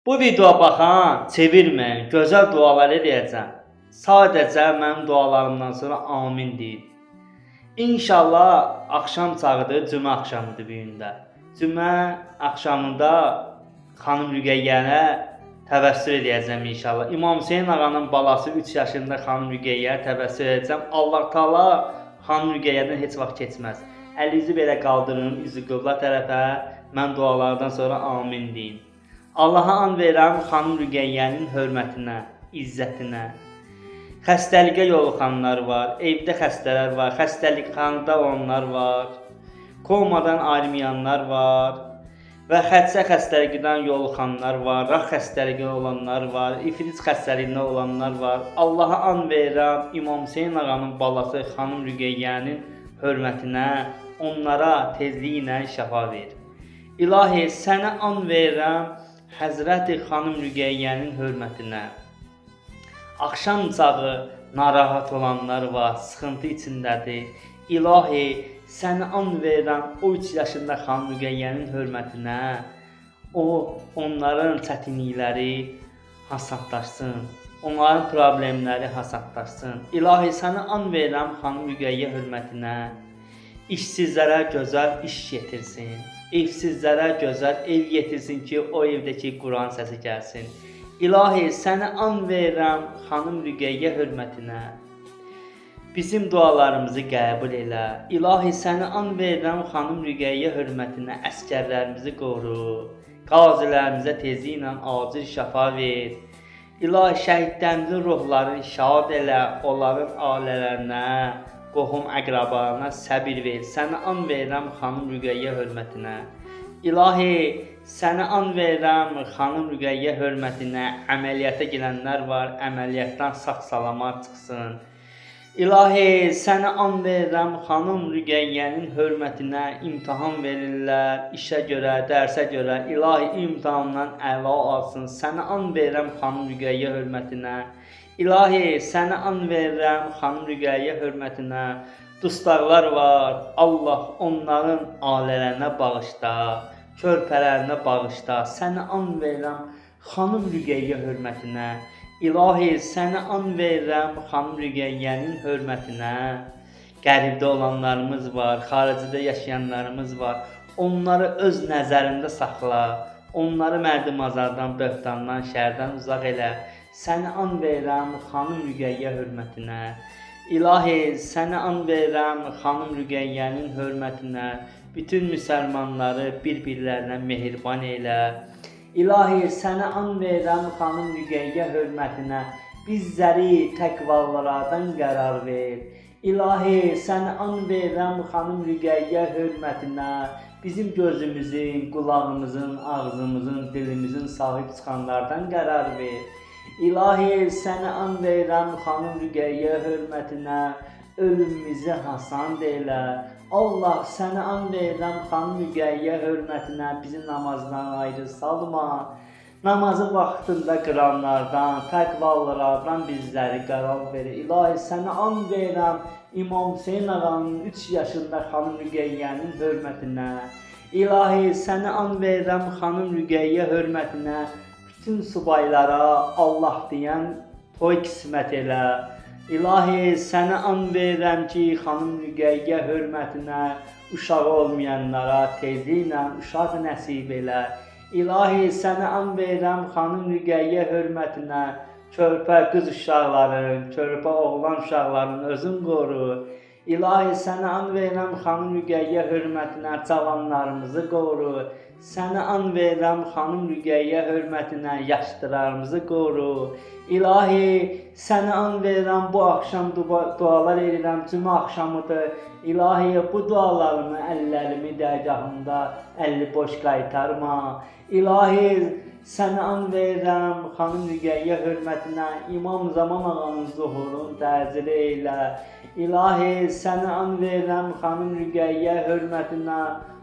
Bu videoya baxan çevirməyin, gözəl dualar edəcəm. Sadəcə mənim dualarımdan sonra amin deyin. İnşallah axşam çağıdır, cümə axşamıdır bu gün də. Cümə axşamında xanım Rüqəyyənə təvəssül edəcəm inşallah. İmam Hüseyn ağanın balası 3 yaşında xanım Rüqəyyəyə təvəssül edəcəm. Allah Taala xanım Rüqəyyədən heç vaxt keçməz. Əlinizi belə qaldırın, üzü qiblə tərəfə. Mən dualardan sonra amin deyin. Allaha and verirəm xanım Rüqəyyənin hörmətinə, izzətinə. Xəstəliyə yoluxanlar var, evdə xəstələr var, xəstəlikxanada olanlar var, komadan ayrılmayanlar var və xəstə xəstəlikdən yoluxanlar var, raq xəstəliyi olanlar var, iflic xəstəliyində olanlar var. Allaha and verirəm İmam Hüseyn ağanın balası xanım Rüqəyyənin hörmətinə, onlara tezliklə şəfa ver. İlahi, sənə and verirəm Həzrəti xanım Rüqəyyənin hörmətinə. Axşam çağı narahat olanlar var, sıxıntı içindədir. İlahi, sənə and verirəm o 3 yaşında xanım Rüqəyyənin hörmətinə. Onların çətinlikləri hasadlaşsın, onların problemləri hasadlaşsın. İlahi, sənə and verirəm xanım Rüqəyyə hörmətinə. İşsizlərə gözəl iş yetirsin. Evsizlərə gözəl ev yetirsin ki, o evdəki Quran səsi gəlsin. İlahi, sənə and verirəm xanım Rüqəyyə hörmətinə. Bizim dualarımızı qəbul elə. İlahi, sənə and verirəm xanım Rüqəyyə hörmətinə. Əskərlərimizi qoru. Qazilərimizə tezliklə acil şəfa ver. İlahi, şəhidlərimizin ruhlarını şad elə, onların ailələrinə, qohum əqrabalarına səbir ver. Sənə and verirəm xanım Rüqəyyə hörmətinə. İlahi, sənə and verirəm xanım Rüqəyyə hörmətinə. Əməliyyata girənlər var, əməliyyatdan sağ-salamat çıxsın. İlahi, sənə and verirəm xanım Rüqəyyənin hörmətinə. İmtahan verirlər, işə görə, dərsə görə. İlahi, imtahandan əla alsın. Sənə and verirəm xanım Rüqəyyə hörmətinə. İlahi, sənə and verirəm xanım Rüqəyyə hörmətinə. Dustaqlar var, Allah onların ailələrinə bağışla, körpələrinə bağışla. Sənə and verirəm xanım Rüqəyyə hörmətinə. İlahi, sənə and verirəm xanım Rüqəyyənin hörmətinə. Qəribdə olanlarımız var, xaricdə yaşayanlarımız var. Onları öz nəzərində saxla. Onları mərdimazardan, böhtandan, şərdən uzaq elə. Sənə and verirəm xanım Rüqəyyə hörmətinə. İlahi, sənə and verirəm xanım Rüqəyyənin hörmətinə. Bütün müsəlmanları bir-birlərinə mehriban elə. İlahi, sənə and verirəm xanım Rüqəyyə hörmətinə. Bizləri təqvalardan qərar ver. İlahi, sənə and verirəm xanım Rüqəyyə hörmətinə. Bizim gözümüzün, qulağımızın, ağzımızın, dilimizin sahib çıxanlardan qərar ver. İlahi, sənə and verirəm xanım Rüqəyyə hörmətinə. Ölümümüzü hasan elə. Allah, sənə and verirəm xanım Rüqəyyə hörmətinə. Bizi namazdan ayrı salma. Namazı vaxtında qıranlardan, təqvalardan bizləri qərar ver. İlahi, sənə and verirəm İmam Hüseyn ağanın 3 yaşında xanım Rüqəyyənin hörmətinə. İlahi, sənə and verirəm xanım Rüqəyyə hörmətinə. Bütün subaylara Allah deyən toy qismət elə. İlahi, sənə and verirəm ki, xanım Rüqəyyə hörmətinə uşağı olmayanlara tezliklə uşaq nəsib elə. İlahi, sənə and verirəm xanım Rüqəyyə hörmətinə. Körpə qız uşaqların, körpə oğlan uşaqlarının özün qoru. İlahi, sənə and verirəm xanım Rüqəyyə hörmətinə. Cavanlarımızı qoru. Sənə and verirəm xanım Rüqəyyə hörmətinə. Yaşlılarımızı qoru. İlahi, sənə and verirəm bu axşam dualar edirəm. Cümə axşamıdır. İlahi, bu dualarımı, əllərimi dərgahında əlli boş qaytarma. İlahi, sənə and verirəm xanım Rüqəyyə hörmətinə. İmam Zaman ağanın zuhurunu təcil eylə. İlahi, sənə and verirəm xanım Rüqəyyə hörmətinə.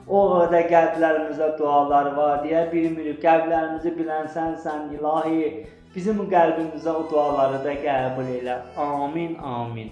O da qəlblərimizdə dualar var deyə bilmirik. Qəlblərimizi bilən sənsən İlahi. Bizim qəlbimizə o duaları da qəbul elə. Amin, amin.